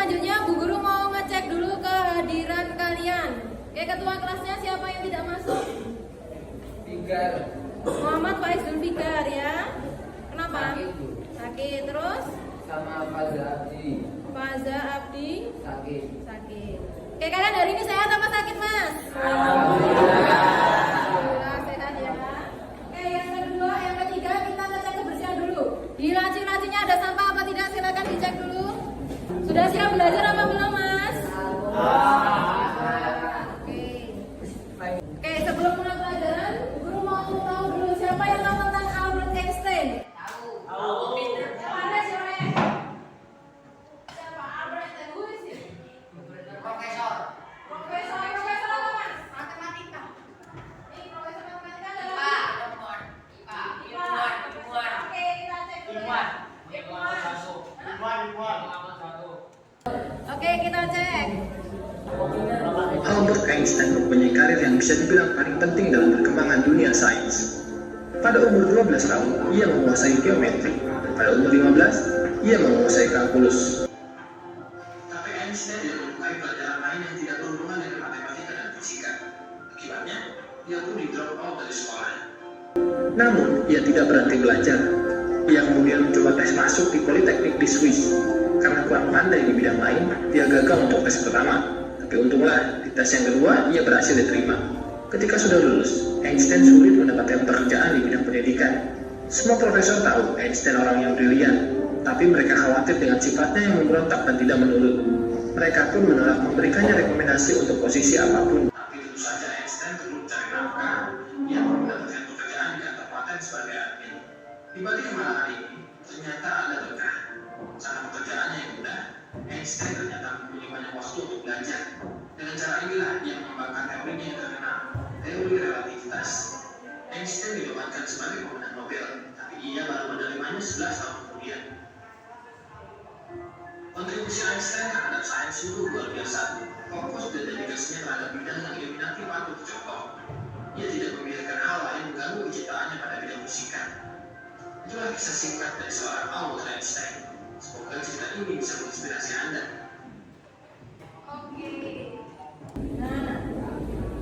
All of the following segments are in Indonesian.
selanjutnya Bu Guru mau ngecek dulu kehadiran kalian. Oke, ketua kelasnya siapa yang tidak masuk? Fikar. Muhammad Faiz Zulfikar ya. Kenapa? Sakit. Sakit. Terus? Sama Faza Abdi. Faza Abdi Sakit. sakit. Oke, kalian hari ini sehat apa sakit, Mas? Alhamdulillah. Alhamdulillah sehat ya. Oke, yang kedua, yang ketiga kita ngecek kebersihan dulu. Di laci-lacinya ada sampah apa tidak? Silakan dicek dulu. Sudah siap belajar apa belum, Mas? Oke, sebelum mulai pelajaran, Guru mau tahu dulu siapa yang tahu tentang Albert Einstein? Tahu. Yang mana siapa? Siapa Albert Einstein? Who is it? Profesor. Profesor apa, Mas? Matematika. Ini profesor matematika adalah Oke, kita cek dulu ya. Oke, kita cek. Albert Einstein mempunyai karir yang bisa dibilang paling penting dalam perkembangan dunia sains. Pada umur 12 tahun, ia menguasai geometri. Pada umur 15, ia menguasai kalkulus. Tapi Einstein tidak menyukai pelajaran lain yang tidak berhubungan dengan matematika dan fisika. Akibatnya, ia pun di-drop out dari sekolah. Namun, ia tidak berhenti belajar. Ia kemudian mencoba tes masuk di Politeknik di Swiss. Karena kurang pandai di bidang lain, dia gagal untuk tes pertama. Tapi untunglah, di tes yang kedua, ia berhasil diterima. Ketika sudah lulus, Einstein sulit mendapatkan pekerjaan di bidang pendidikan. Semua profesor tahu Einstein orang yang brilian, tapi mereka khawatir dengan sifatnya yang memberontak dan tidak menurut. Mereka pun menolak memberikannya rekomendasi untuk posisi apapun. Tapi tentu saja Einstein perlu mencari nafkah. Ia perlu mendapatkan pekerjaan di kantor paten sebagai admin. Di balik kemarahan ini, ternyata ada berkah. Cara pekerjaannya yang mudah, Einstein ternyata mempunyai banyak waktu untuk belajar. Dengan cara inilah ia mengembangkan teorinya yang terkenal, teori relativitas. Einstein dinobatkan sebagai pemenang Nobel, tapi ia baru menerimanya 11 tahun kemudian. Kontribusi Einstein terhadap sains sungguh luar biasa. Fokus dan dedikasinya terhadap bidang yang ia minati patut dicontoh. Ia tidak membiarkan hal lain mengganggu kecintaannya pada bidang fisika. Itulah kisah singkat dari seorang Albert Einstein. Semoga cerita ini bisa menginspirasi Anda. Oke. Nah,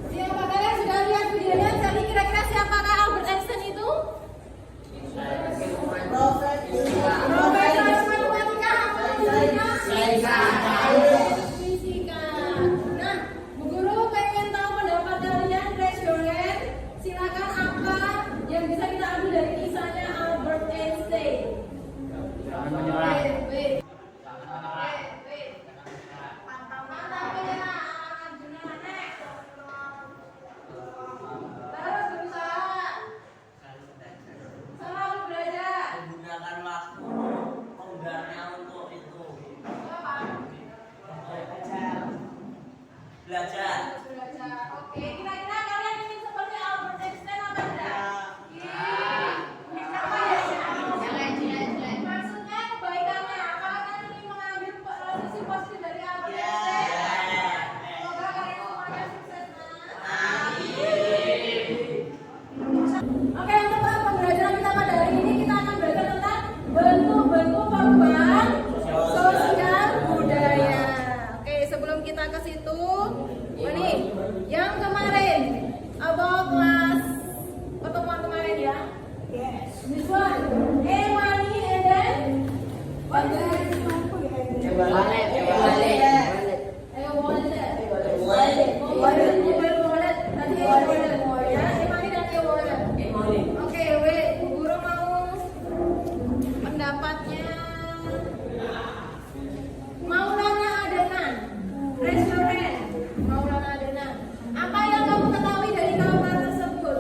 siapa kalian sudah lihat videonya? Jadi kira-kira siapakah Albert Einstein itu? Profesor matematika apa fisika. Nah, Bu Guru pengen tahu pendapat kalian, raise your hand. Silakan apa yang bisa kita ambil dari kisahnya Albert Einstein? Wait. Belajar. Oke, kira-kira kalian ingin seperti Albert Einstein apa tidak? Maksudnya kebaikannya, apakah kalian ingin mengambil sisi positif dari Albert Einstein? Semoga kalian semuanya sukses, Oke, untuk pembelajaran kita pada hari ini kita akan belajar tentang bentuk-bentuk perubahan sosial budaya. Oke, sebelum kita ke situ, ini yang kemarin about kelas pertemuan kemarin ya. Yes. This one, money and then what the heck is wallet? Wallet. Tadi wallet ya. Money dan wallet. Oke, wait. Bu Guru mau pendapatnya. Maulana Adenan, raise your hand. Maulana Adenan, apa yang kamu ketahui dari gambar tersebut?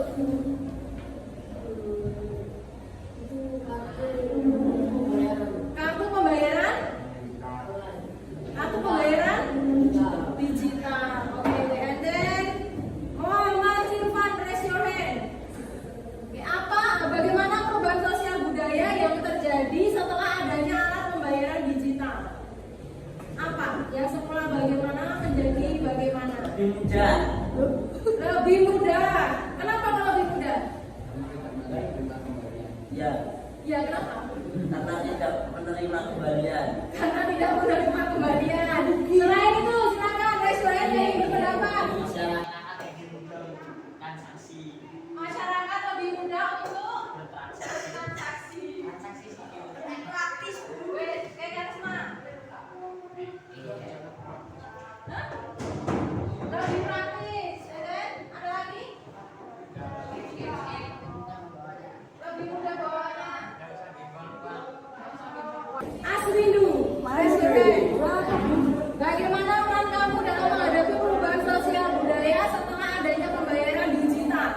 Kartu pembayaran? Kartu pembayaran? Digital. Oke, and then Muhammad Irfan, raise your hand. Oke, bagaimana perubahan sosial budaya yang terjadi setelah adanya alat pembayaran digital? Apa? Yang semula bagaimana menjadi bagaimana? Lebih mudah. Lebih mudah. Kenapa kalau lebih mudah? Ya. Ya, kenapa? karena tidak menerima kembalian. Karena tidak menerima kembalian. Selain itu, silakan guys lain yang ingin berpendapat. Masyarakat lebih mudah untuk transaksi. Masyarakat lebih mudah untuk Bertransaksi. transaksi. Praktis. Wes, kayak semua. Hah? Lebih praktis, ya kan? Ada lagi? Lebih mudah bawanya. Aswindu, Presiden. Bagaimana peran kamu dalam menghadapi perubahan sosial budaya setelah adanya pembayaran digital?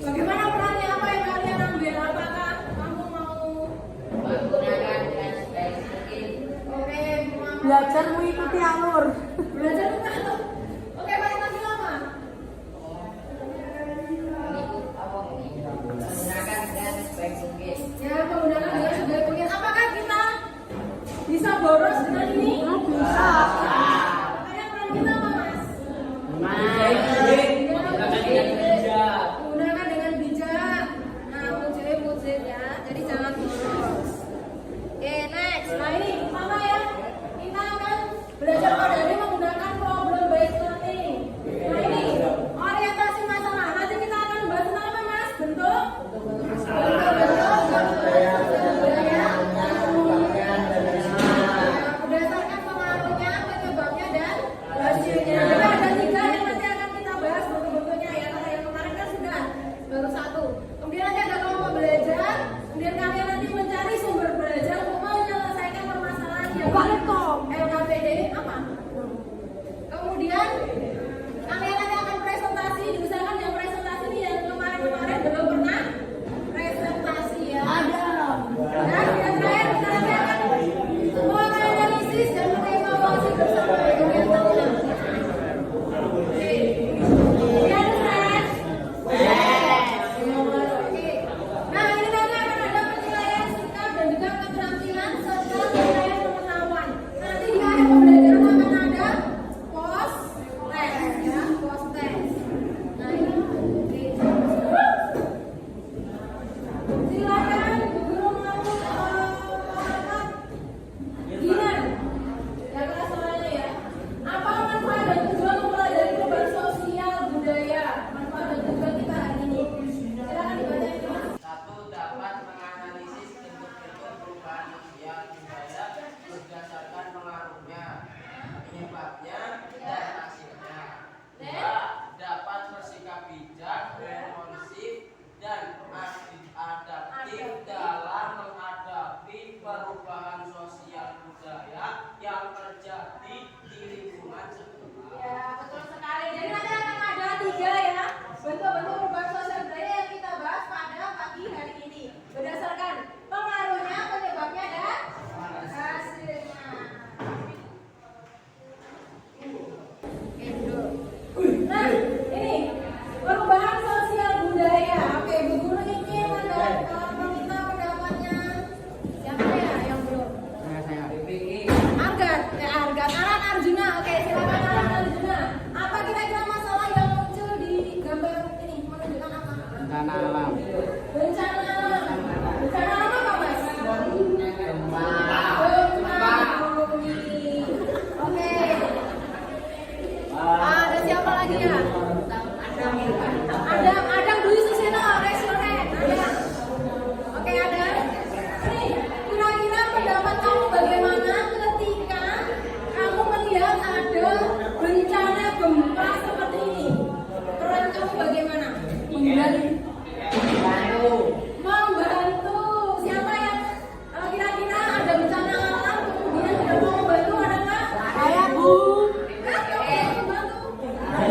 Bagaimana perannya, apa yang kalian ambil? Apakah kamu mau Menggunakan dengan sebaik mungkin. oke Belajar mengikuti alur. belajar itu? Oke, paling lagi lama. Menggunakan dengan sebaik mungkin. Ya, menggunakan dengan sebaik mungkin. Apakah kita bisa boros dengan ini? Bisa. Makanya peran kita apa, Mas? Gunakan dengan bijak. Nah, mujib ya. Jadi jangan boros. Oke, next. Nah ini sama ya. Kita akan belajar pada ini menggunakan problem based learning. Nah ini orientasi masalah. Nanti kita akan bahas tentang apa, Mas? Bentuk budaya. Berdasarkan pengaruhnya, penyebabnya dan hasilnya. Jadi ada 3 yang nanti akan kita bahas bentuk-bentuknya ya. Karena yang kemarin kan sudah baru 1. Kemudian nanti ada kelompok belajar. Kemudian kalian nanti mencari sumber belajar untuk menyelesaikan permasalahan yang LKPD apa? Kemudian kalian nanti akan presentasi. Diusahakan yang presentasi ini yang kemarin-kemarin belum pernah presentasi ya. Ada. Dan yang terakhir kita nanti akan menganalisis dan mengevaluasi bersama dengan teman. Oke. You understand? Oke. Nah, ini nanti akan ada penilaian sikap dan juga keterampilan serta penilaian pengetahuan. Nanti di akhir pembelajaran akan ada post test ya, post test. Nah, ini silakan guru mau mengatakan Gina, yang kelas soalnya ya. Apa manfaat dan tujuan mempelajari perubahan sosial budaya? Manfaat dan tujuan kita hari ini. Silakan dibaca ini, Mas. 1. Dapat menganalisis bentuk-bentuk perubahan sosial budaya berdasarkan pengaruhnya, penyebabnya, dan hasilnya. 2. Dapat bersikap bijak, responsif, dan adaptif dalam menghadapi perubahan sosial budaya yang terjadi di lingkungan sekitar. Ya, betul sekali. Jadi nanti akan ada 3 ya bentuk-bentuk perubahan sosial budaya yang kita bahas pada pagi hari ini berdasarkan pengaruhnya, penyebabnya, dan hasilnya. Nah, ini perubahan sosial budaya. Oke, Bu Guru ini meminta pendapatnya siapa ya yang belum? Aran Arjuna. Oke, silakan Aran Arjuna. Apa kira-kira masalah yang muncul di gambar ini? Menunjukkan apa? Bencana alam. Bencana alam. Bencana alam apa, Mas? Gempa bumi. Oke. Ada siapa lagi ya? Ada Dwi Susino, raise your hand. Ada. Oke, ada. Nih, kira-kira pendapat kamu bagaimana ketika kamu melihat ada bencana gempa seperti ini? Peran kamu bagaimana? Membantu. Siapa yang kira-kira ada bencana alam kemudian tidak mau membantu, ada nggak? Saya, Bu. Hah? Oke, membantu. Oke,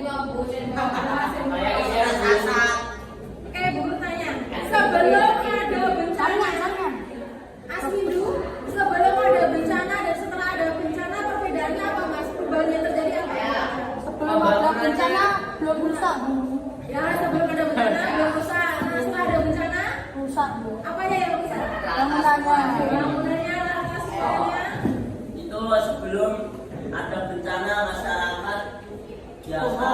Bu Guru tanya. Sebelum ada bencana, Aswindu, sebelum ada bencana dan setelah ada bencana perbedaannya apa, Mas? Perubahan yang terjadi apa? Sebelum ada bencana belum rusak, Bu. Ya, sebelum ada bencana belum rusak. Nah, setelah ada bencana, Rusak, Bu. apanya yang rusak? Bangunannya. Bangunannya, lantas semuanya. Itu sebelum ada bencana masyarakat biasa.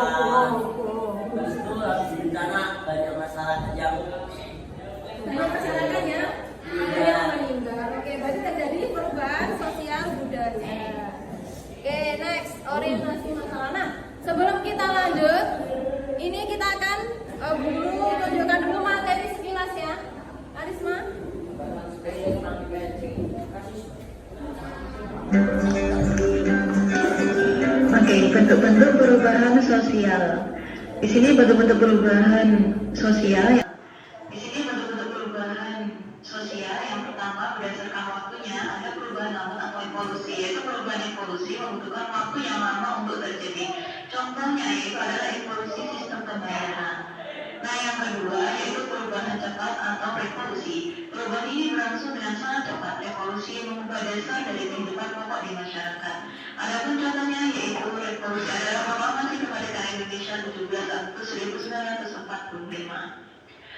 Habis itu habis bencana sosial. Di sini bentuk-bentuk perubahan sosial. Yang pertama berdasarkan waktunya ada perubahan laut atau evolusi, yaitu perubahan evolusi membutuhkan waktu yang lama untuk terjadi. Contohnya yaitu adalah evolusi sistem pembayaran. Nah, yang kedua yaitu perubahan cepat atau revolusi. Perubahan ini berlangsung dengan sangat cepat. Revolusi mengubah dasar dari kehidupan pokok di masyarakat. Adapun contohnya yaitu revolusi adalah proklamasi kemerdekaan Indonesia 17 Agustus 1945.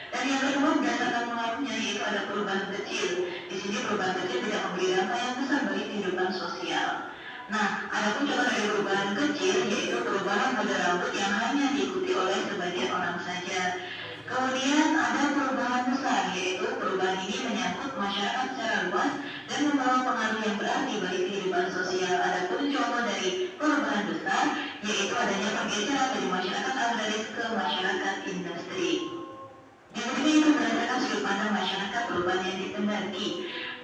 Dan yang kedua berdasarkan pengaruhnya yaitu ada perubahan kecil. Di sini perubahan kecil tidak memberi dampak yang besar bagi kehidupan sosial. Nah, adapun contoh dari perubahan kecil yaitu perubahan pada rambut yang hanya diikuti oleh sebagian orang saja. Kemudian ada perubahan besar, yaitu perubahan ini menyangkut masyarakat secara luas dan membawa pengaruh yang berarti bagi kehidupan sosial. Adapun contoh dari perubahan besar yaitu adanya pergeseran dari masyarakat agraris ke masyarakat industri. Yang ketiga itu berdasarkan sudut pandang masyarakat perubahan yang dikendaki.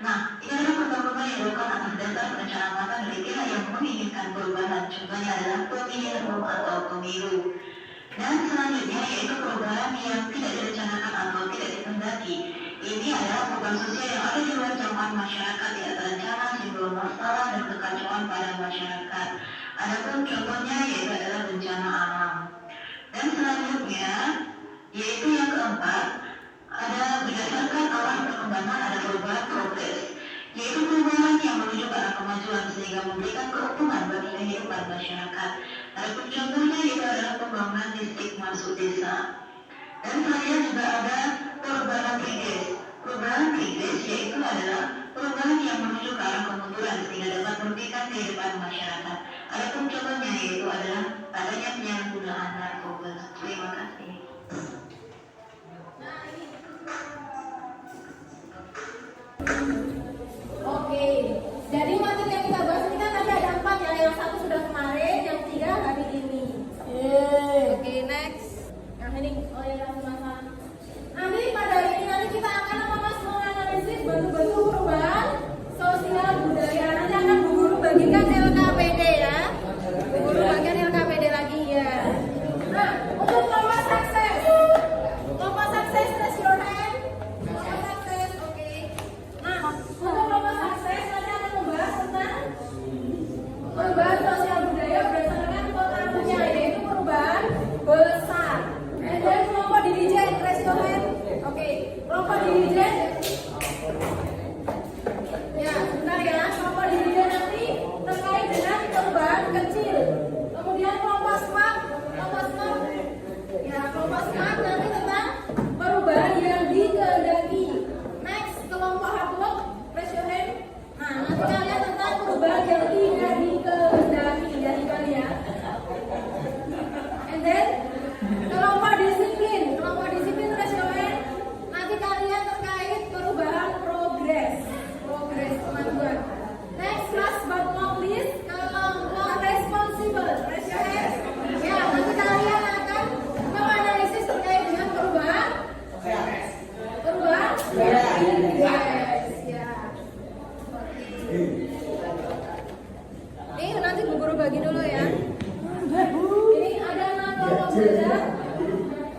Nah, ini adalah perubahan yang dilakukan atas dasar perencanaan matang dari pihak yang menginginkan perubahan. Contohnya adalah pemilihan umum atau pemilu. Dan selanjutnya yaitu perubahan yang tidak direncanakan atau tidak dikendaki. Ini adalah perubahan sosial yang ada di luar jangkauan masyarakat, tidak terencana, simbol masalah dan kekacauan pada masyarakat. Adapun contohnya yaitu adalah bencana alam. Dan selanjutnya yaitu yang keempat, ada berdasarkan arah perkembangan ada perubahan progres, yaitu perubahan yang menuju ke arah kemajuan sehingga memberikan keuntungan bagi kehidupan masyarakat. Adapun contohnya yaitu adalah pembangunan distrik masuk desa. Dan selanjutnya juga ada perubahan regres. Perubahan regres yaitu adalah perubahan yang menuju ke arah kemunduran sehingga dapat merugikan kehidupan masyarakat. Adapun contohnya yaitu adalah adanya penyalahgunaan narkoba. Terima kasih. Oke, jadi materi yang kita bahas ini kan tadi ada 4 ya. Yang 1 sudah kemarin, yang 3 hari ini. Oke, next. Yang ini, oh ya, masalah. Nanti pada hari ini nanti kita akan menganalisis bentuk-bentuk perubahan sosial budaya. Nanti akan Bu Guru bagikan LKPD ya. Bu Guru bagikan LKPD lagi ya. Nah, untuk kelompok sukses. Kelompok sukses, raise your hand. Kelompok sukses, oke. Nah, untuk kelompok sukses nanti akan membahas tentang perubahan sosial budaya berdasarkan pengaruhnya, yaitu perubahan besar. Dan kelompok dirijen, raise your hand. Oke, kelompok dirijen. Ya, sebentar ya. Kelompok dirijen nanti terkait dengan perubahan kecil. Kemudian kelompok smart, ya kelompok smart nanti tentang perubahan yang dikehendaki. Next, kelompok hardwork, raise your hand. Nah, nanti kalian tentang perubahan yang tidak dikehendaki dari kalian. And then kelompok disiplin raise your hand. Nanti kalian terkait perubahan progres kemajuan. Next, last but not least, kelompok responsible raise your hand. Ya, nanti kalian akan menganalisis terkait dengan perubahan. Yes, ya. Ini nanti Bu Guru bagi dulu ya. Ini ada 6 kelompok belajar.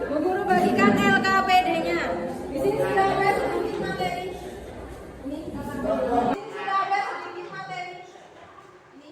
Bu Guru bagikan LKPD-nya. Di sini sudah ada sedikit materi. Ini sudah ada sedikit materi. Ini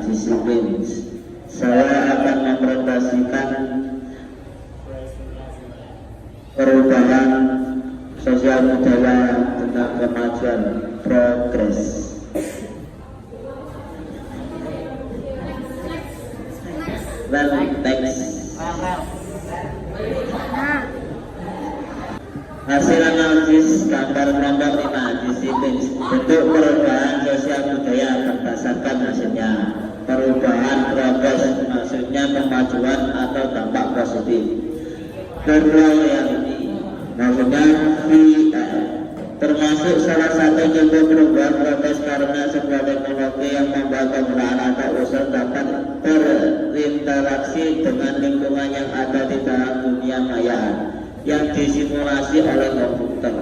disiplin. Saya akan mempresentasikan perubahan sosial budaya tentang kemajuan progres. Next. Hasil analisis gambar kelompok 5 disiplin. Bentuk perubahan sosial budaya berdasarkan hasilnya. Perubahan progres maksudnya kemajuan atau dampak positif. Reality maksudnya VR, termasuk salah satu contoh perubahan progres karena sebuah teknologi yang membuat penggunaan atau usaha dapat berinteraksi dengan lingkungan yang ada di dalam dunia maya yang disimulasi oleh komputer,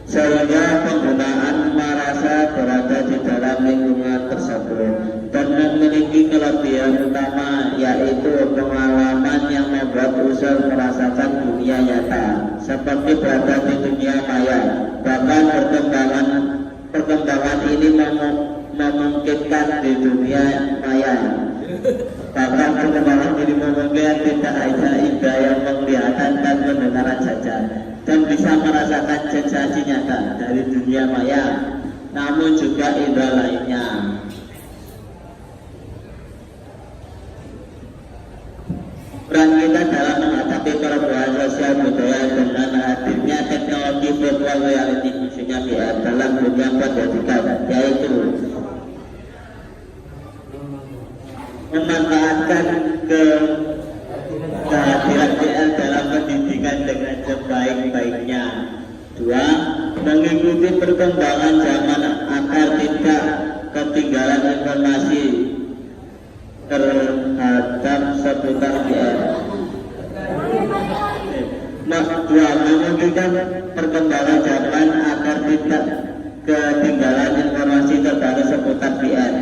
sehingga penggunaan merasa berada di dalam lingkungan tersebut dan memiliki kelebihan utama, yaitu pengalaman yang membuat user merasakan dunia nyata seperti berada di dunia maya. Bahkan perkembangan ini memungkinkan di dunia maya. Bahkan perkembangan ini memungkinkan tidak hanya indera yang penglihatan dan pendengaran saja, dan bisa merasakan sensasi nyata dari dunia maya, namun juga indera lainnya. Peran kita dalam menghadapi perubahan sosial budaya dengan hadirnya teknologi virtual reality khususnya VR dalam dunia pendidikan, yaitu memanfaatkan kehadiran VR dalam pendidikan dengan sebaik-baiknya. 2. Mengikuti perkembangan zaman agar tidak ketinggalan informasi terhadap seputar VR. 2. Mengikuti perkembangan zaman agar tidak ketinggalan informasi terbaru seputar VR.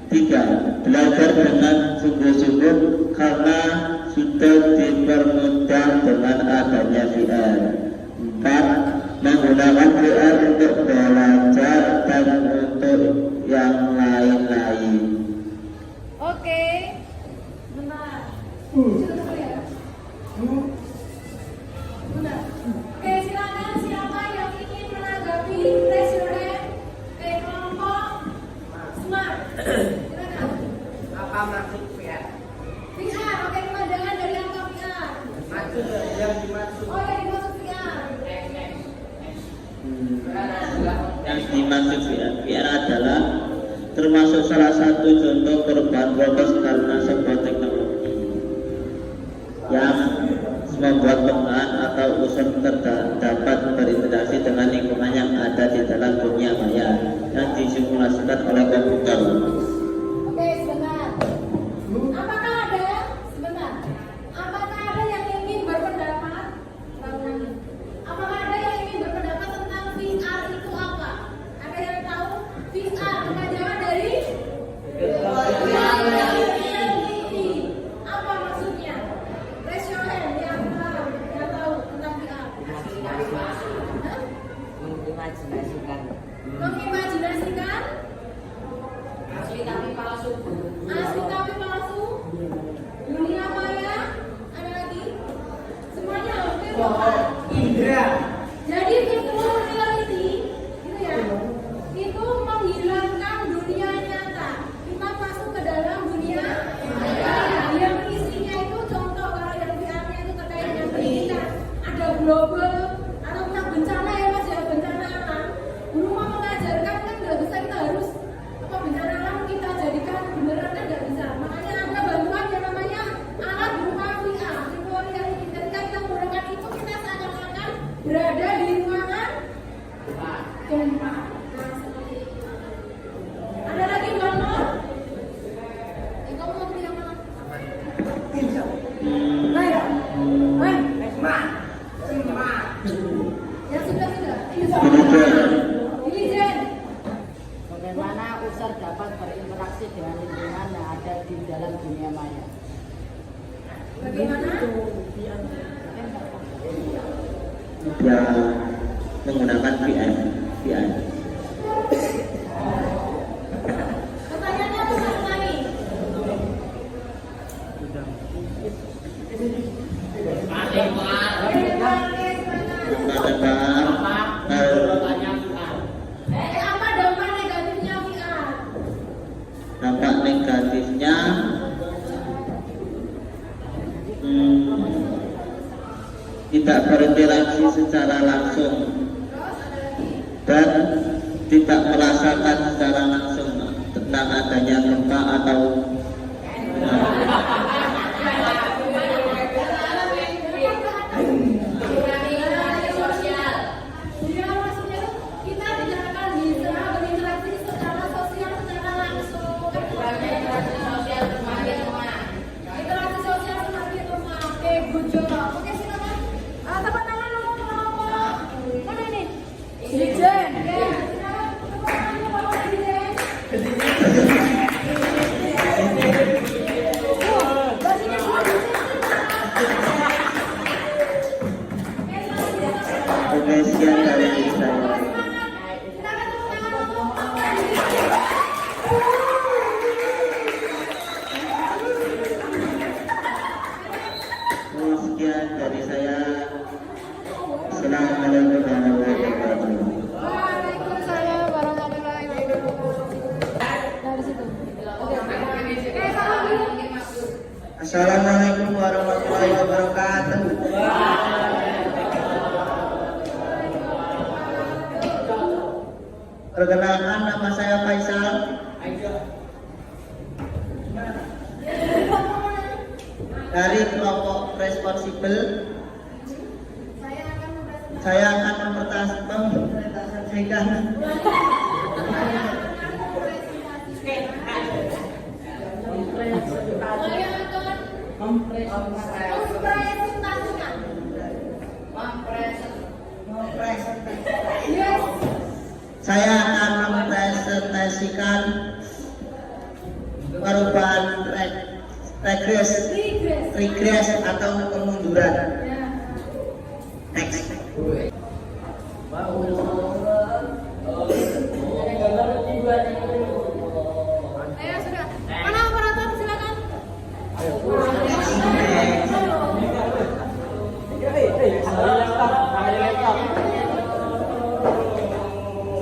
3. Belajar dengan sungguh-sungguh karena sudah dipermudah dengan adanya VR. 4. Menggunakan VR untuk belajar dan untuk yang lain-lain. Oke. Benar. Benar. Oke, silakan siapa yang ingin menanggapi raise your hand. Oke, kelompok Smart. Silakan. Apa maksud VR? VR, oke, pemandangan dari angka VR. Maksud yang dimaksud. Oh, yang dimaksud VR. Yang dimaksud VR adalah termasuk salah satu contoh perubahan progres karena sebuah teknologi yang membuat penggunaan atau user dapat berinteraksi dengan lingkungan yang ada di dalam dunia maya yang disimulasikan oleh komputer. Oke, sebentar. Apakah ada? Sebentar. Apakah ada yang ingin berpendapat? Apakah ada yang ingin berpendapat tentang VR itu apa? Ada yang tahu? VR kepanjangan dari reality. Apa maksudnya? Raise your hand yang tahu tentang VR. Hah? Mengimajinasikan. Mengimajinasikan? Asli tapi palsu. Asli tapi palsu. Dunia maya. Ada lagi? Semuanya hampir lengkap. Indra. Jadi virtual reality gitu ya. Itu menghilangkan dunia nyata. Kita masuk ke dalam dunia maya. Yang isinya itu contoh kalau yang VR-nya itu terkait dengan pendidikan. Ada global atau tentang bencana ya Mas ya, bencana alam. Guru mau mengajarkan kan nggak bisa, kita harus apa bencana alam kita jadikan beneran kan nggak bisa. Makanya ada bantuan yang namanya alat berupa VR, virtual reality. Ketika kita menggunakan itu kita seakan-akan berada di ruangan gempa. Nah, seperti itu. Ada lagi Bang Nur? Kamu mau pilih yang mana? Baik. Yang sudah. Dilijen. Bagaimana user dapat berinteraksi dengan lingkungan yang ada di dalam dunia maya? Bagaimana? Ya, menggunakan VR. Pertanyaannya apa Mas Tani? tidak berinteraksi secara langsung, Terus ada lagi. dan tidak merasakan secara langsung tentang adanya gempa atau Dia maksudnya tuh kita tidak akan bisa berinteraksi secara sosial secara langsung. Interaksi sosial seperti rumah. Oke, good job. Oke, silakan. Tepuk tangan dulu kelompok. Mana ini? Dirjen. Ya, silakan. Tepuk tangan dulu kelompok dirjen. Bajunya semua dirjen. Oke, sekian dari saya. Sekian dari saya. Assalamualaikum warahmatullahi wabarakatuh. Waalaikumsalam warahmatullahi wabarakatuh. Dari situ. Oke. Salam dulu. Assalamualaikum warahmatullahi wabarakatuh. Perkenalkan, nama saya Faisal dari kelompok responsibel. Saya akan mempresentasikan Yes. Saya akan mempresentasikan perubahan regres atau kemunduran. Ya. Next. Ayo sudah. Mana operator silakan.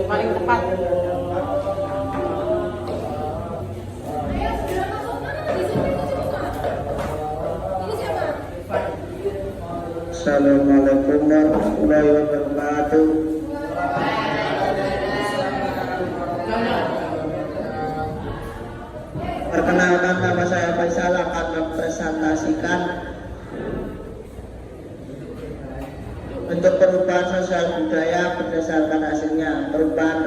Paling tepat. Ayo sudah masuk mana di sini itu semua. Ini siapa? Assalamualaikum warahmatullahi wabarakatuh. Perkenalkan, nama saya Faisal akan mempresentasikan bentuk perubahan sosial budaya berdasarkan hasilnya. Perubahan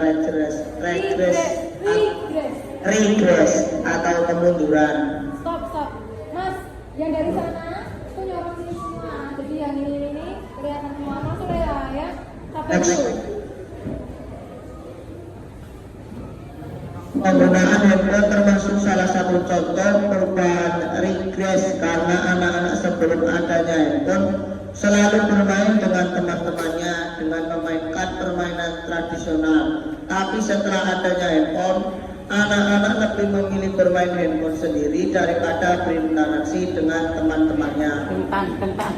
regres atau kemunduran. Stop. Mas, yang dari sana tuh nyorong sini semua. Jadi yang ini kelihatan semua. Masuk ya. Sampai Next. dulu. Penggunaan handphone termasuk salah satu contoh perubahan regres karena anak-anak sebelum adanya handphone selalu bermain dengan teman-temannya dengan memainkan permainan tradisional. Tapi setelah adanya handphone, anak-anak lebih memilih bermain handphone sendiri daripada berinteraksi dengan teman-temannya. Kentan.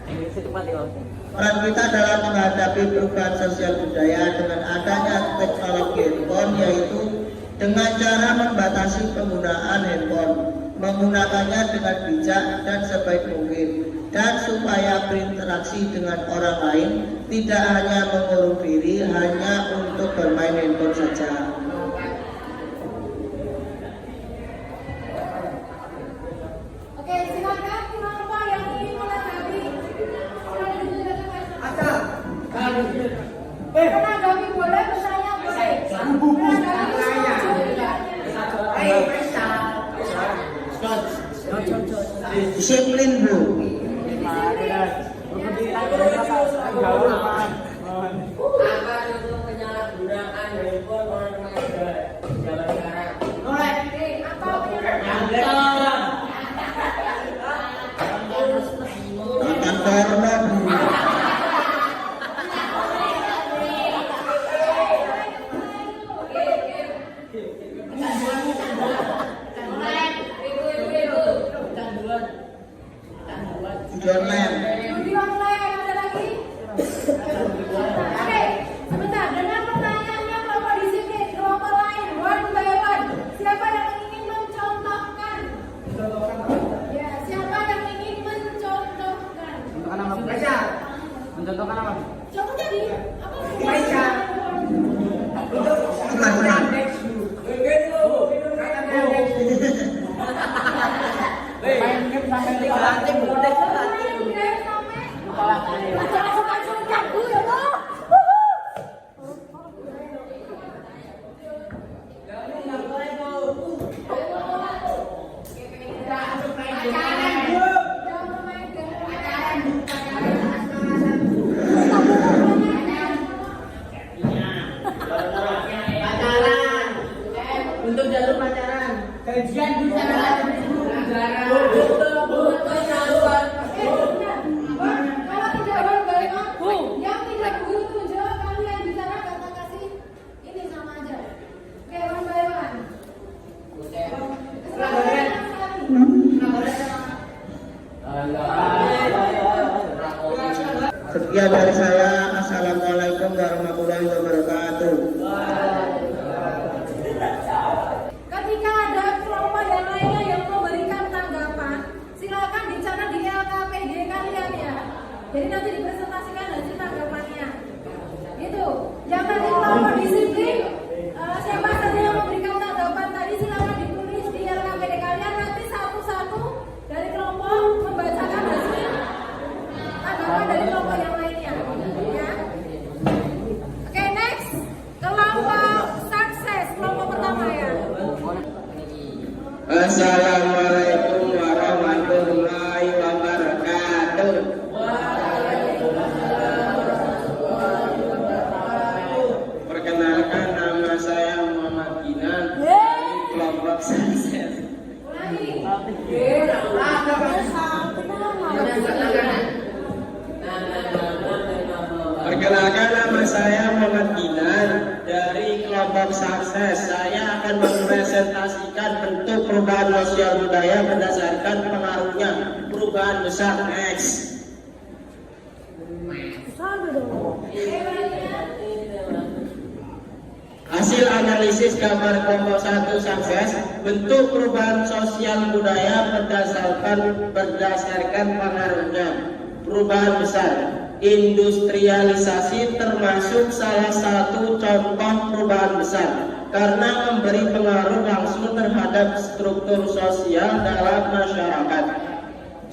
Ini cepat ya. Peran kita dalam menghadapi perubahan sosial budaya dengan adanya teknologi handphone yaitu dengan cara membatasi penggunaan handphone, menggunakannya dengan bijak dan sebaik mungkin, dan supaya berinteraksi dengan orang lain, tidak hanya mengurung diri hanya untuk bermain handphone saja. Oke, silakan kelompok yang ingin menanggapi. Menanggapi boleh, bertanya boleh. Menanggapi setuju, tidak. Disiplin, Bu. Nonton porno, Bu. John Lam. Judi online ada lagi? Oke, sebentar. Dengan pertanyaannya kelompok disiplin, kelompok lain, one by one. Siapa yang ingin mencontohkan? Ya, siapa yang ingin mencontohkan? jalur pacaran. Gajian bisa negara. Kalau tidak one-by-one, yang tidak butuh jawab kalian bicara kata kasih ini sama aja. Oke, one-by-one. Sekian dari saya. Assalamualaikum warahmatullahi wabarakatuh. Ketika ada kelompok yang lainnya yang memberikan tanggapan, silakan bicara di LKPD kalian ya. Jadi nanti dipresentasikan hasil tanggapannya. Itu. Jangan di kelompok disiplin. Siapa saja yang memberikan tanggapan tadi silakan ditulis di LKPD kalian. Nanti satu-satu dari kelompok membacakan hasil tanggapan dari kelompok yang lainnya. Ya. Oke, next. Kelompok sukses, kelompok pertama ya. Assalamualaikum warahmatullahi wabarakatuh. Perkenalkan, nama saya Muhammad Kinan dari kelompok sukses. Ulangi. Perkenalkan, nama saya Muhammad Kinan dari kelompok sukses. Saya akan mempresentasikan bentuk perubahan sosial budaya berdasarkan pengaruhnya perubahan besar X. Hasil analisis gambar kelompok 1 sukses, bentuk perubahan sosial budaya berdasarkan pengaruhnya perubahan besar. Industrialisasi termasuk salah satu contoh perubahan besar karena memberi pengaruh langsung terhadap struktur sosial dalam masyarakat.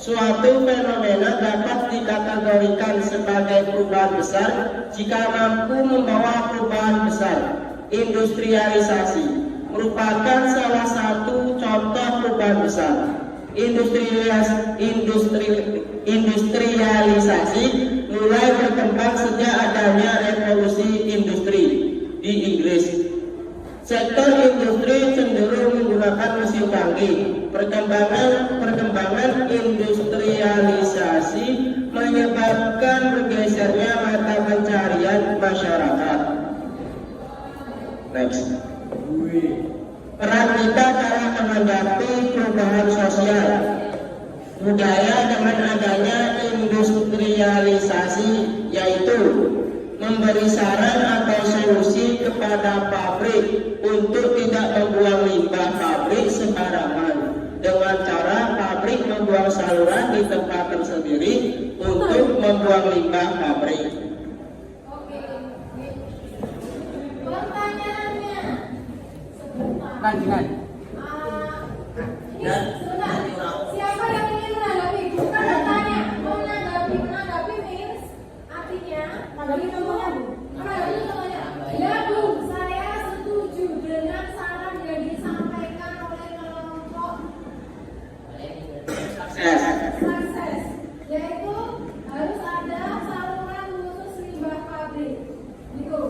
Suatu fenomena dapat dikategorikan sebagai perubahan besar jika mampu membawa perubahan besar. Industrialisasi merupakan salah satu contoh perubahan besar. Industrialisasi mulai berkembang sejak adanya revolusi industri di Inggris. Sektor industri cenderung menggunakan mesin canggih. Perkembangan industrialisasi menyebabkan bergesernya mata pencarian masyarakat. Next. Peran kita dalam menghadapi perubahan sosial budaya dengan adanya industrialisasi, yaitu memberi saran atau solusi kepada pabrik untuk tidak membuang limbah pabrik sembarangan dengan cara pabrik membuang saluran di tempat tersendiri untuk membuang limbah pabrik. Oke. Pertanyaannya. Lanjutkan. Ini sebentar. Siapa yang ingin menanggapi? Bukan bertanya, menanggapi. Menanggapi means artinya menanggapi contohnya Bu. Menanggapi contohnya. Ya Bu, saya setuju dengan saran yang disampaikan oleh kelompok sukses, yaitu harus ada saluran khusus limbah pabrik. Gitu.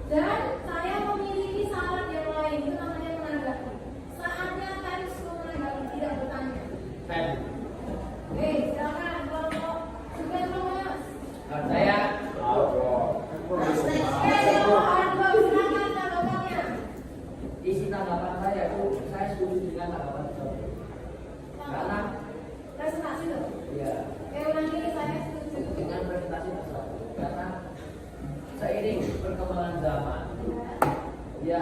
Dan saya memiliki saran yang lain, itu namanya menanggapi. Saatnya thanks to menanggapi, tidak bertanya. Oke, silakan kelompok juga Mas. Saya Silakan tanggapannya. isi tanggapan saya itu saya setuju dengan tanggapan tersebut. Karena Presentasi loh. ya Ulangi, saya setuju. dengan presentasi tersebut karena seiring perkembangan zaman ya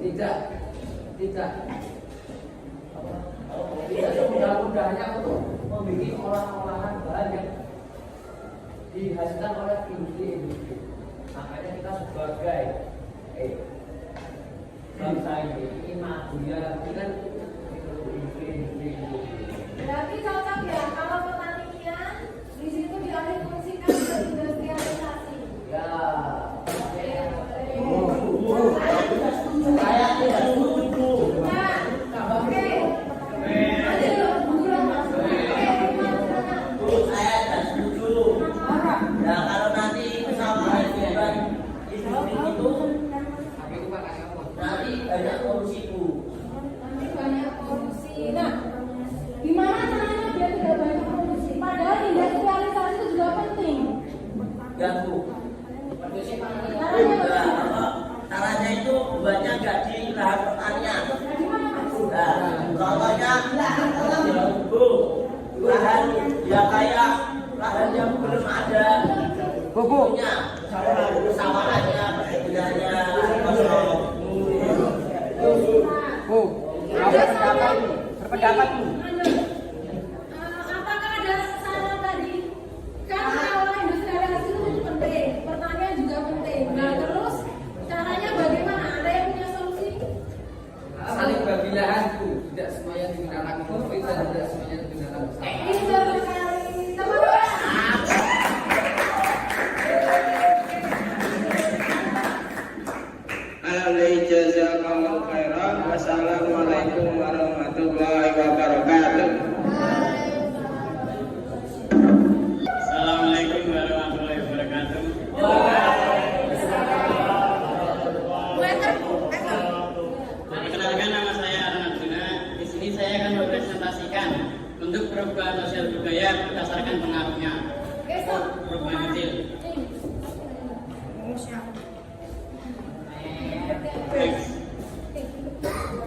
tidak semudah-mudahnya untuk membuat olahan-olahan bahan yang dihasilkan oleh industri. Makanya kita sebagai bangsa ini maju ya dengan industri. Berarti cocok ya kalau pertanian di situ dialih fungsikan ke industrialisasi. Ya, Saya tidak setuju. Nah, oke. Saya tidak setuju. Ya kalau nanti kesalahan industri itu nanti banyak polusi Bu. Bu, berpendapat Bu. Apakah ada saran tadi? Kan kalau industrialisasi itu penting, pertanian juga penting. Nah terus caranya bagaimana? Ada yang punya solusi? Saling bagi lahan Bu, tidak semuanya digunakan kopi dan tidak semuanya digunakan bersama. Ini baru sekali. Teman-teman. Jazakallahu khairan. Wassalamualaikum warahmatullahi wabarakatuh. Assalamualaikum warahmatullahi wabarakatuh. Perkenalkan, nama saya Arna Juna. Di sini saya akan mempresentasikan bentuk perubahan sosial budaya berdasarkan pengaruhnya. Perubahan kecil.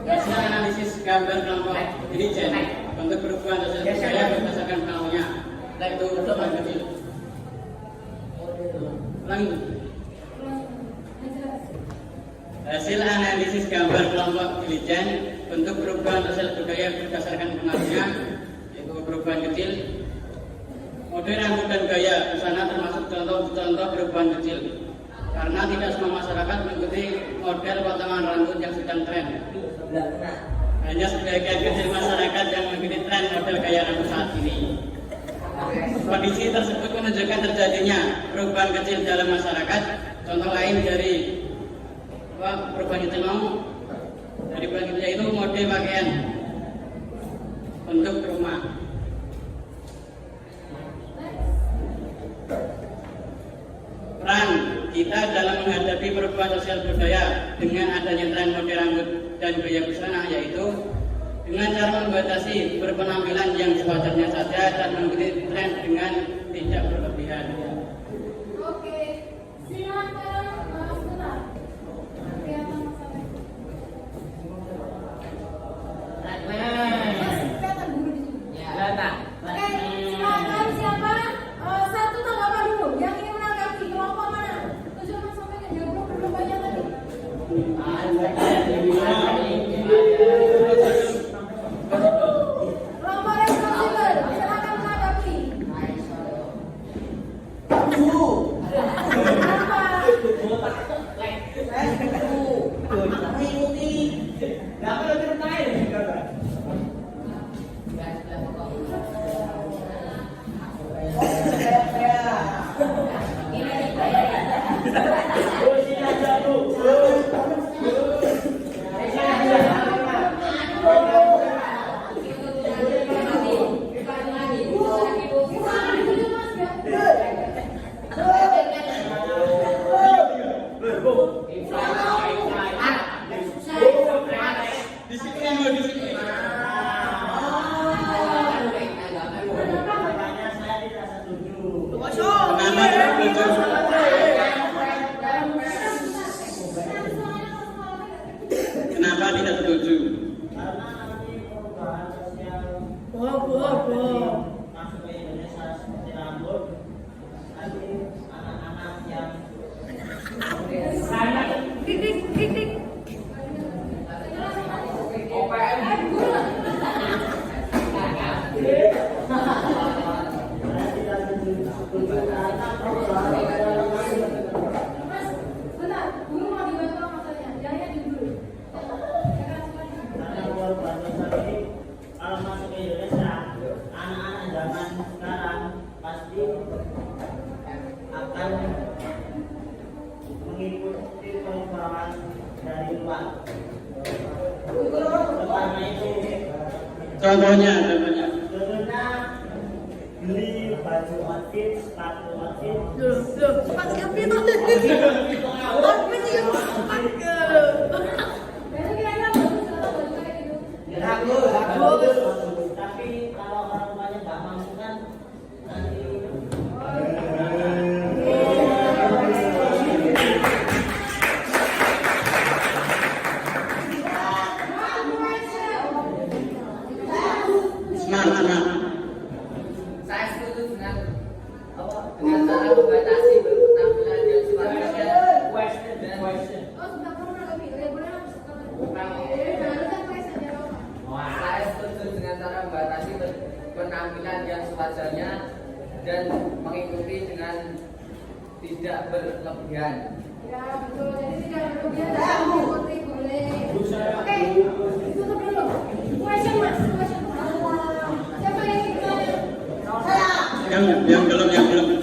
Hasil analisis gambar kelompok dirijen bentuk perubahan sosial budaya berdasarkan pengaruhnya, yaitu perubahan kecil. Ulangi. Hasil analisis gambar kelompok dirijen bentuk perubahan sosial budaya berdasarkan pengaruhnya, yaitu perubahan kecil. Mode rambut dan gaya busana termasuk contoh-contoh perubahan kecil. Karena tidak semua masyarakat mengikuti model potongan rambut yang sedang tren. Hanya sebagian kecil masyarakat yang mengikuti tren model gaya rambut saat ini. Kondisi tersebut menunjukkan terjadinya perubahan kecil dalam masyarakat. Contoh lain dari perubahan kecil dari perubahan kecil itu mode pakaian, bentuk rumah. Peran kita dalam menghadapi perubahan sosial budaya dengan adanya tren mode rambut dan gaya busana, yaitu dengan cara membatasi berpenampilan yang sewajarnya saja dan mengikuti tren dengan tidak berlebihan. Oke, silakan sebentar. Kelihatan dulu di sini. Oke, silakan siapa? Satu tanggapan dulu. Yang ingin menanggapi kelompok mana? Tujuan sampai ke 20 belum banyak tadi. Kelompok responsibel, silakan menanggapi. Kenapa tidak setuju? Karena nanti perubahan sosial masuk ke Indonesia seperti rambut, nanti anak-anak yang Bentar, guru mau dibantu sama saya. Jangan dulu. karena perubahan sosial ini kalau masuk ke Indonesia, anak-anak zaman sekarang pasti akan mengikuti perubahan dari luar. Karena itu Contohnya. contohnya beli baju outfit, sepatu outfit. Besok kira-kira bagus atau bagus kayak gitu? Bagus. Tapi kalau orang tuanya nggak mampu kan nanti Smart. Saya setuju dengan cara membatasi berpenampilan yang sewajarnya. question. Oh, sebentar kamu menanggapi. Ya boleh langsung. Kurang. Nah, penampilan yang sewajarnya dan mengikuti dengan tidak berlebihan. Ya betul, jadi tidak berlebihan dan mengikuti boleh. Oke, tutup dulu. Question mas, question. Siapa yang ingin bertanya? Saya. Yang belum.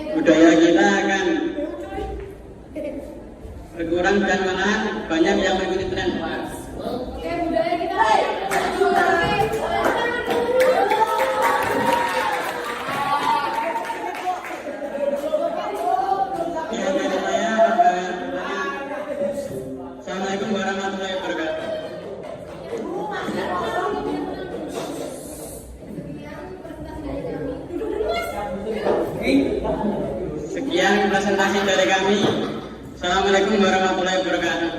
Budaya kita akan berkurang dan malahan banyak yang mengikuti tren. Oke, budaya kita. Assalamualaikum warahmatullahi wabarakatuh. Sekian presentasi dari kami. Assalamualaikum warahmatullahi wabarakatuh.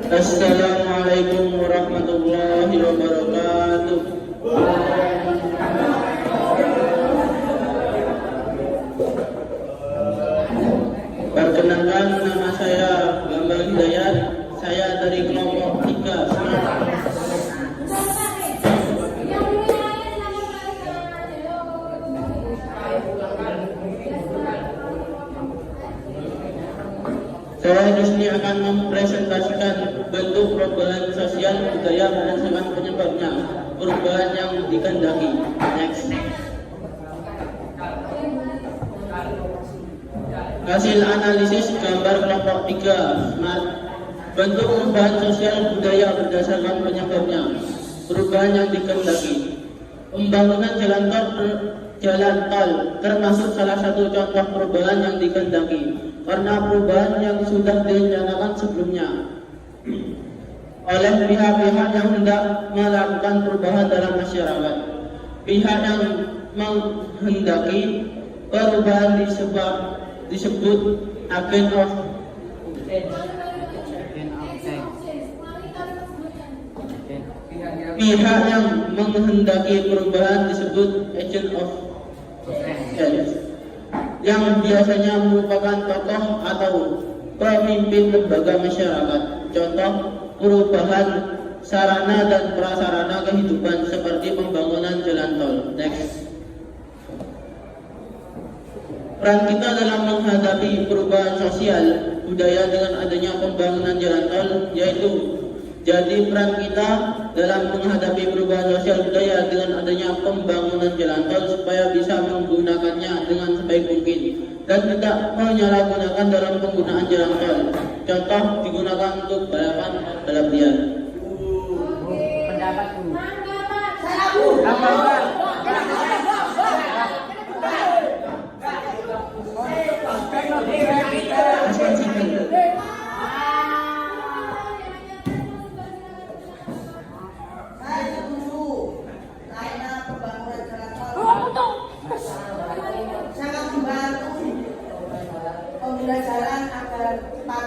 Assalamualaikum warahmatullahi wabarakatuh. Perkenalkan, nama saya Bambang Hidayat. Saya dari kelompok 3 Semarang. Saya di sini akan mempresentasikan bentuk perubahan sosial budaya berdasarkan penyebabnya, perubahan yang dikehendaki. Next. Hasil analisis gambar kelompok 3 Smart. Bentuk perubahan sosial budaya berdasarkan penyebabnya, perubahan yang dikehendaki. Pembangunan jalan tol termasuk salah satu contoh perubahan yang dikehendaki karena perubahan yang sudah direncanakan sebelumnya oleh pihak-pihak yang hendak melakukan perubahan dalam masyarakat. Pihak yang menghendaki perubahan disebut agent of Pihak yang menghendaki perubahan disebut agent of change, yang biasanya merupakan tokoh atau pemimpin lembaga masyarakat. Contoh perubahan sarana dan prasarana kehidupan seperti pembangunan jalan tol. Next. Peran kita dalam menghadapi perubahan sosial budaya dengan adanya pembangunan jalan tol yaitu jadi peran kita dalam menghadapi perubahan sosial budaya dengan adanya pembangunan jalan tol supaya bisa menggunakannya dengan sebaik mungkin dan tidak menyalahgunakan dalam penggunaan jalan tol. Contoh digunakan untuk balapan balap liar. Pendapatku. Sangat membantu pengguna jalan agar cepat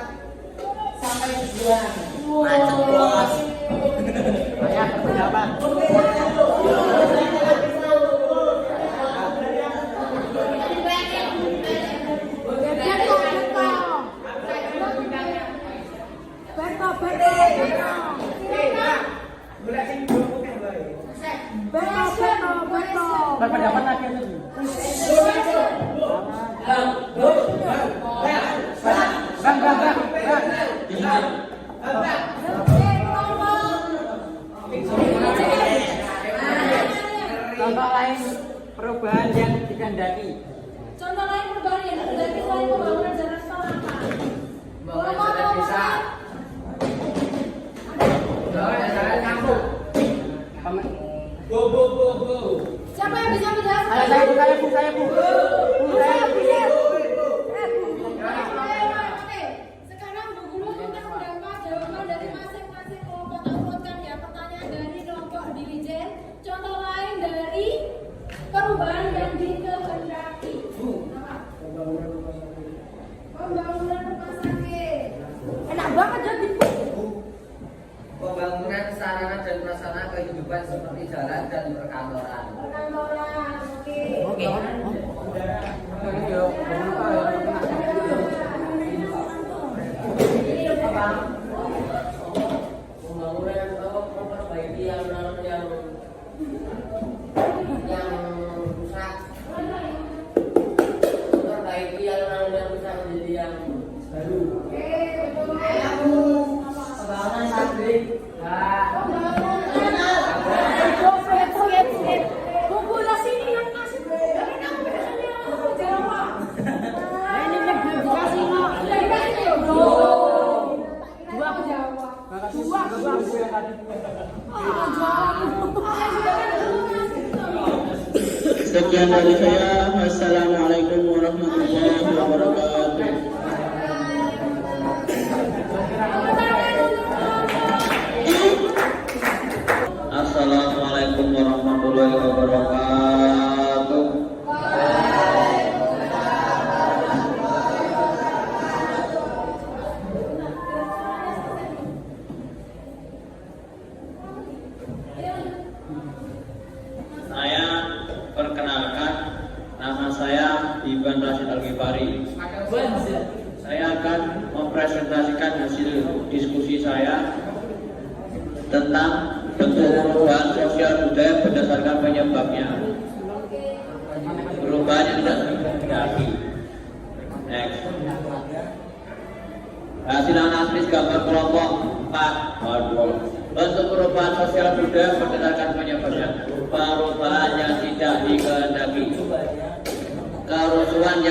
sampai tujuan. Banyak pendapat. Berpendapat lagi itu. Contoh lain perubahan yang dikehendaki. Contoh lain perubahan yang dikehendaki selain pembangunan jalan tol apa? Pembangunan jalan desa. Jalan kampung. Siapa yang bisa menjelaskan? Saya bu. Oke, sekarang Bu Guru minta pendapat jawaban dari masing-masing kelompok. Angkutkan ya pertanyaan dari kelompok dirijen. Contoh lain dari perubahan yang dikehendaki. Apa? Pembangunan rumah sakit. Enak banget jadi. Pembangunan sarana dan prasarana kehidupan seperti jalan dan perkantoran. Perkantoran, oke. Pembangunan memperbaiki yang rusak. Memperbaiki yang rusak menjadi yang baru. Pembangunan pabrik. Sekian dari saya. Wassalamualaikum warahmatullahi wabarakatuh. Assalamualaikum warahmatullahi wabarakatuh. Saya perkenalkan, nama saya Iban Rashid Al-Ghifari. Saya akan mempresentasikan hasil diskusi saya tentang bentuk perubahan sosial budaya berdasarkan penyebabnya. Perubahan yang tidak terjadi. Next. Hasil analisis gambar kelompok 4. Bentuk perubahan sosial budaya berdasarkan penyebabnya. Perubahan yang tidak dikehendaki. Kerusuhan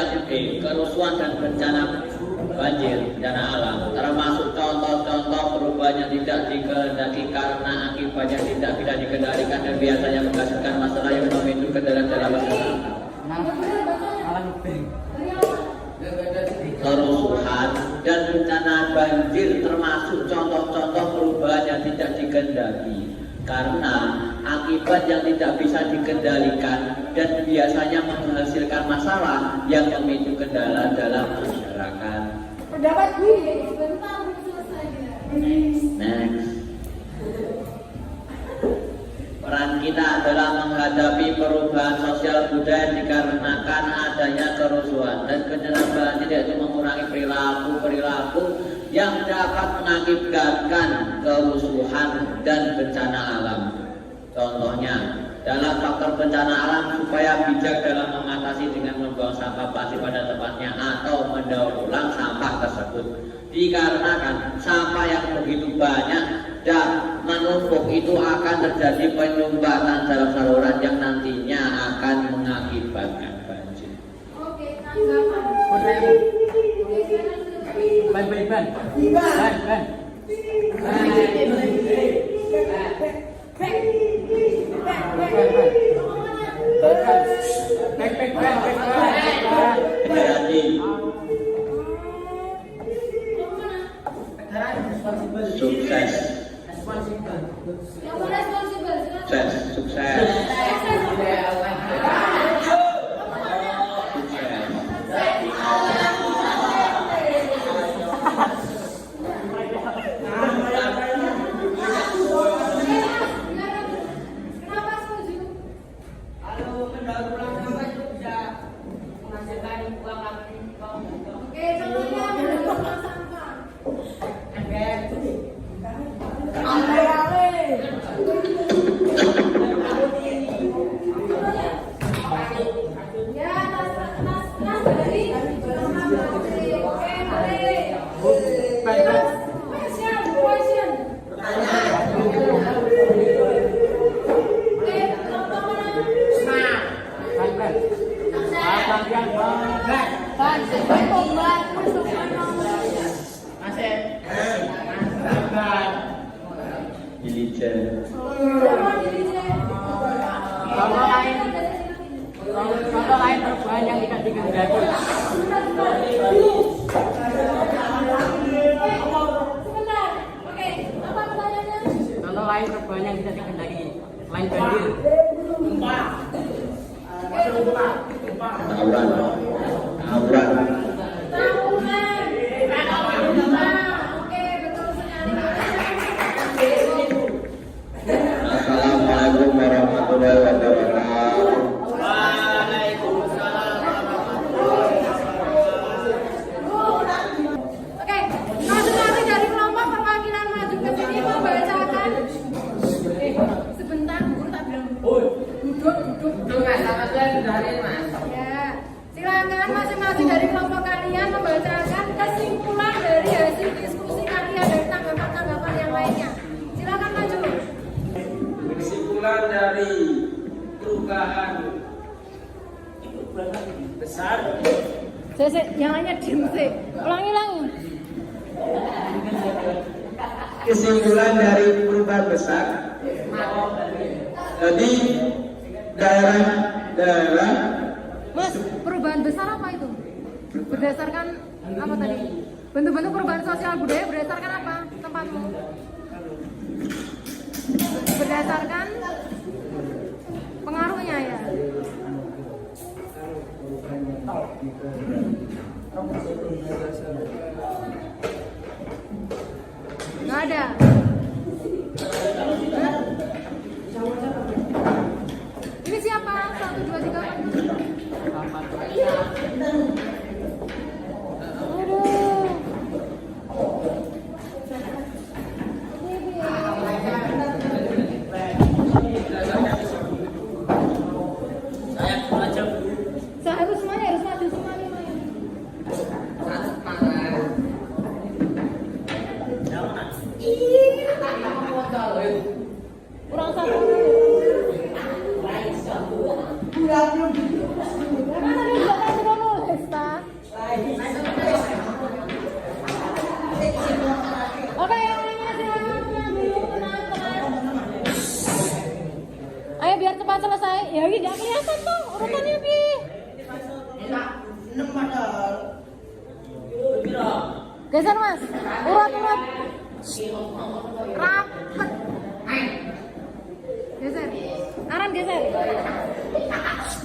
dan bencana banjir, bencana alam, termasuk contoh-contoh perubahan yang tidak dikehendaki karena akibatnya tidak bisa dikendalikan dan biasanya menghasilkan masalah yang memicu kendala dalam masyarakat. Kerusuhan dan bencana banjir termasuk contoh-contoh perubahan yang tidak dikehendaki karena akibat yang tidak bisa dikendalikan dan biasanya menghasilkan masalah yang memicu kendala dalam masyarakat. Pendapat gue sebentar selesai. Next. Peran kita adalah menghadapi perubahan sosial budaya dikarenakan adanya kerusuhan dan bencana banjir, yaitu mengurangi perilaku yang dapat mengakibatkan kerusuhan dan bencana alam. Contohnya, dalam faktor bencana alam supaya bijak dalam mengatasi dengan membuang sampah plastik pada tempatnya atau mendaur ulang sampah tersebut. Dikarenakan sampah yang begitu banyak dan menumpuk itu akan terjadi penyumbatan dalam saluran yang nantinya akan mengakibatkan banjir. Oke, tanggapan. Ban. Sukses. Yang responsibel, silakan. Sukses. Kenapa setuju? Kalau mendaur ulang sampah itu bisa menghasilkan uang lagi. Oke, contohnya mendaur ulang sampah. Ya, tas dari oke, boleh. Question. Oke, contoh Diligent. Contoh lain perubahan yang tidak dikehendaki. Sebentar. Oke, apa pertanyaannya? Contoh lain perubahan yang tidak dikehendaki. Lain banjir. Tawuran. Tawuran. Tawuran. Oke, betul sekali. Assalamualaikum warahmatullahi wabarakatuh. Oke, masing-masing dari kelompok perwakilan maju ke sini membacakan. Sebentar, guru tak bilang. Duduk. Ya, silakan masing-masing dari kelompok kalian membacakan kesimpulan dari hasil diskusi kalian dari tanggapan-tanggapan yang lainnya. Silakan maju. Kesimpulan dari perubahan besar. Yang lainnya diem sih. Ulangi. Kesimpulan dari perubahan besar, jadi daerah Mas, perubahan besar apa itu? Berdasarkan apa tadi? Bentuk-bentuk perubahan sosial budaya berdasarkan apa tempatmu? Berdasarkan pengaruhnya ya. Nggak ada. Hah? Ini siapa? 1, 2, 3, 4. Seharusnya harus maju semuanya. Kurang satu. Oke, yang lainnya silakan dulu, tenang. Ayo biar cepat selesai. Ya ini tidak kelihatan tuh urutannya Bi. Geser Mas. Urut. Rapet. Geser. Aran geser.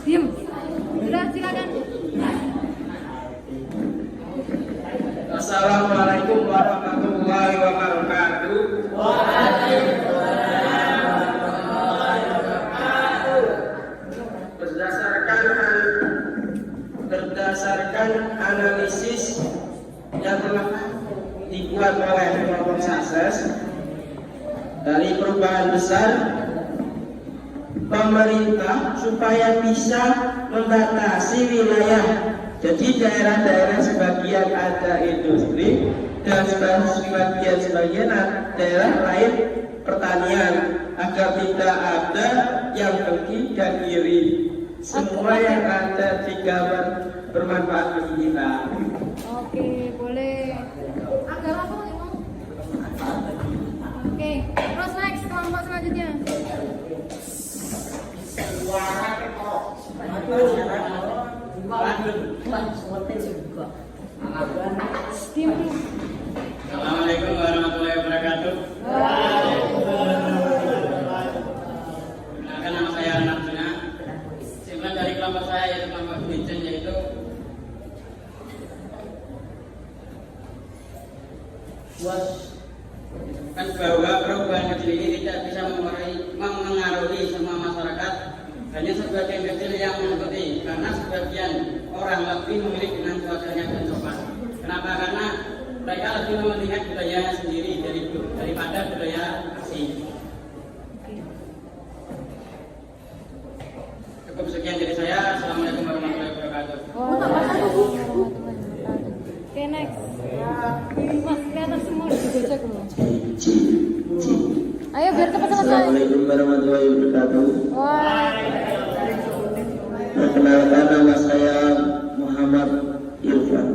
Diam. Sudah silakan. Assalamualaikum warahmatullahi wabarakatuh. Berdasarkan analisis yang telah dibuat oleh kelompok sukses dari perubahan besar, pemerintah supaya bisa membatasi wilayah. Jadi daerah-daerah sebagian ada industri dan sebagian daerah lain pertanian, agar tidak ada yang dengki dan iri. Semua yang ada di gambar bermanfaat bagi kita. Oke, boleh. Agar apa nih, Om? Oke, terus next kelompok selanjutnya. Diam. Assalamualaikum warahmatullahi wabarakatuh. Kenalkan, nama saya Anak Cina. Kesimpulan dari kelompok saya yaitu kelompok Bincang, yaitu kan bahwa perubahan kecil ini tidak bisa mengaruhi semua masyarakat, hanya sebagian kecil yang mengikuti, karena sebagian orang lebih memilih dengan suasananya dan sopan. Kenapa? Karena mereka lebih mementingkan budaya sendiri daripada budaya asing. Cukup sekian dari saya. Assalamualaikum warahmatullahi wabarakatuh. Oke, next. Mas, kelihatan semua digocek loh. Ayo biar cepat selesai. Assalamualaikum warahmatullahi wabarakatuh. Wah. Perkenalkan, nama saya Muhammad Irfan.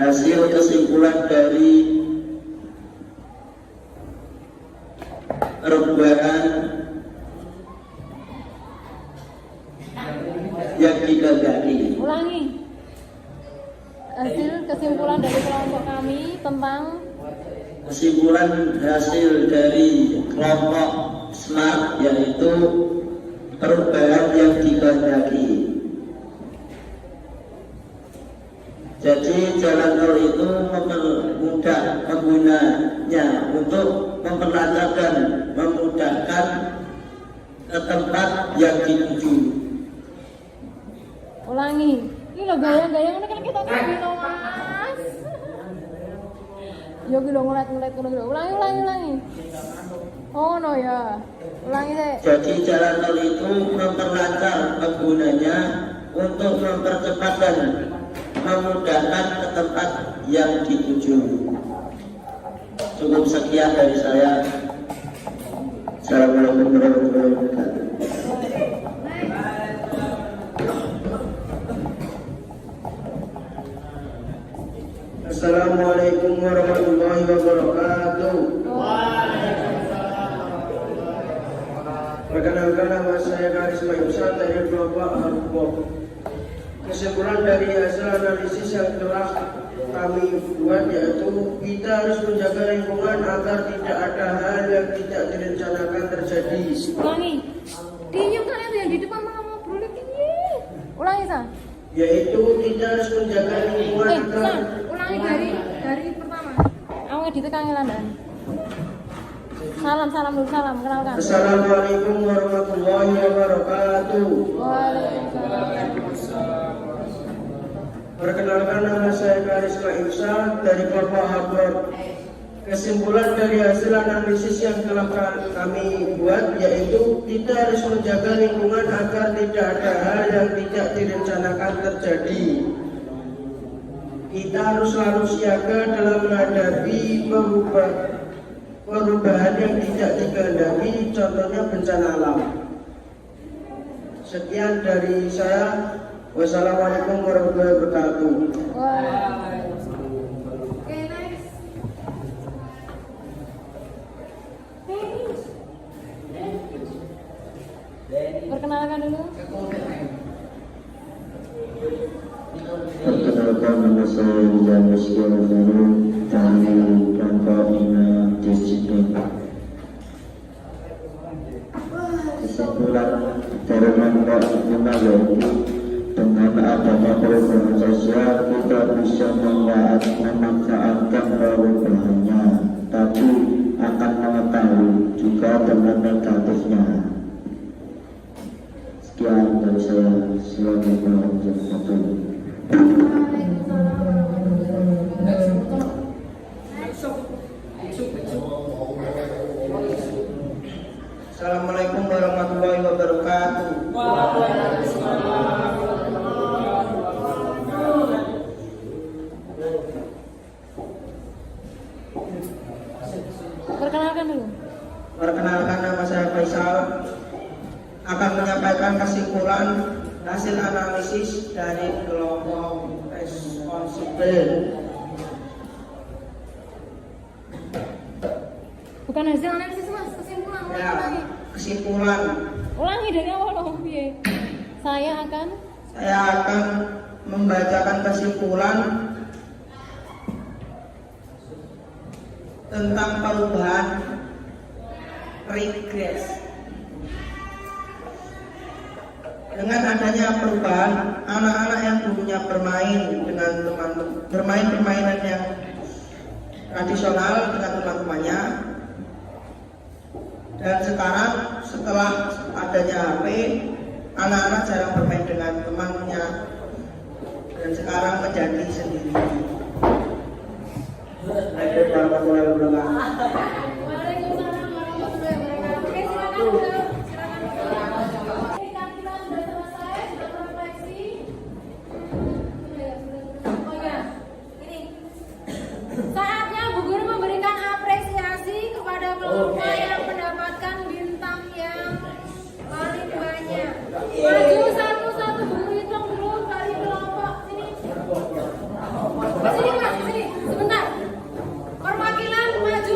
Hasil kesimpulan dari perubahan yang dikehendaki. Ulangi. Hasil kesimpulan dari kelompok kami tentang Kesimpulan hasil dari kelompok SMART yaitu perubahan yang dikehendaki. Jadi jalan tol itu mempermudah penggunanya untuk memperlancar dan memudahkan ke tempat yang dituju. Ulangi. Ini lo gaya-gaya kan kita ngerti lo Mas. Yo ki lo ngulet-ngulet ngono lho. Ulangi. Oh no ya. Ulangi deh. Jadi jalan tol itu memperlancar penggunanya untuk mempercepat dan memudahkan ke tempat yang dituju. Cukup sekian dari saya. Assalamualaikum warahmatullahi wabarakatuh. Assalamualaikum warahmatullahi wabarakatuh. Perkenalkan, nama saya Karisma Imsan dari kelompok Arbok. Kesimpulan dari hasil analisis yang telah kami buat yaitu kita harus menjaga lingkungan agar tidak ada hal yang tidak direncanakan terjadi. Ulangi. Diam kalian tuh yang di depan malah ngobrol lagi. Ulangi Sa. Yaitu kita harus menjaga lingkungan agar Sa, ulangi dari pertama. Aku ngedit kangelan dan. Salam dulu, salam, kenalkan. Assalamualaikum warahmatullahi wabarakatuh. Waalaikumsalam. Perkenalkan, nama saya Karisma Imsan dari kelompok Arbok. Kesimpulan dari hasil analisis yang telah kami buat yaitu kita harus menjaga lingkungan agar tidak ada hal yang tidak direncanakan terjadi. Kita harus selalu siaga dalam menghadapi perubahan yang tidak dikehendaki, contohnya bencana alam. Sekian dari saya. Wassalamualaikum warahmatullahi wabarakatuh. Oke, next. Perkenalkan dulu. Perkenalkan, nama saya Rizal Muskil Zaru dari kelompok Ina Disiplin. Kesimpulan dari kelompok Ina yaitu dengan adanya perubahan sosial kita bisa memanfaatkan perubahannya, tapi akan mengetahui juga dengan negatifnya. Sekian dari saya. Selamat malam. Assalamualaikum warahmatullahi wabarakatuh. Perkenalkan dulu. Perkenalkan, nama saya Faisal akan menyampaikan kesimpulan hasil analisis dari kelompok responsibel. Bukan hasil analisis Mas, kesimpulan. Ya, kesimpulan. Ulangi dari awal dong, piye? Saya akan membacakan kesimpulan tentang perubahan regres. Dengan adanya perubahan, anak-anak yang dulunya bermain dengan permainan yang tradisional dengan teman-temannya, dan sekarang setelah adanya HP, anak-anak jarang bermain dengan temannya dan sekarang menjadi sendiri. Assalamualaikum warahmatullahi wabarakatuh. Waalaikumsalam warahmatullahi wabarakatuh. Oke, silakan. Ini kita sudah selesai, sudah refleksi. Oh ya, ini saatnya Bu Guru memberikan apresiasi kepada kelompok yang mendapatkan bintang yang paling banyak. Maju satu-satu, Bu Guru hitung dulu dari kelompok sini. Sini Mas, sini sebentar. Perwakilan maju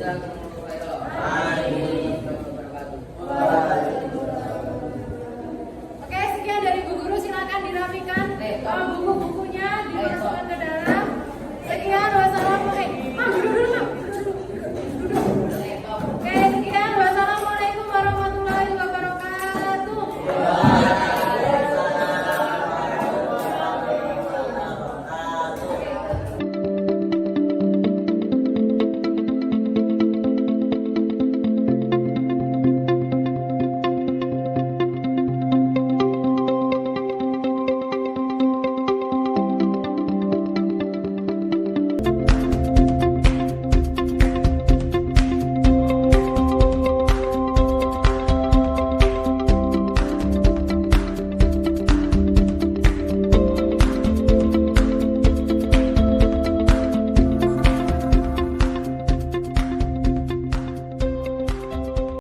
Amin.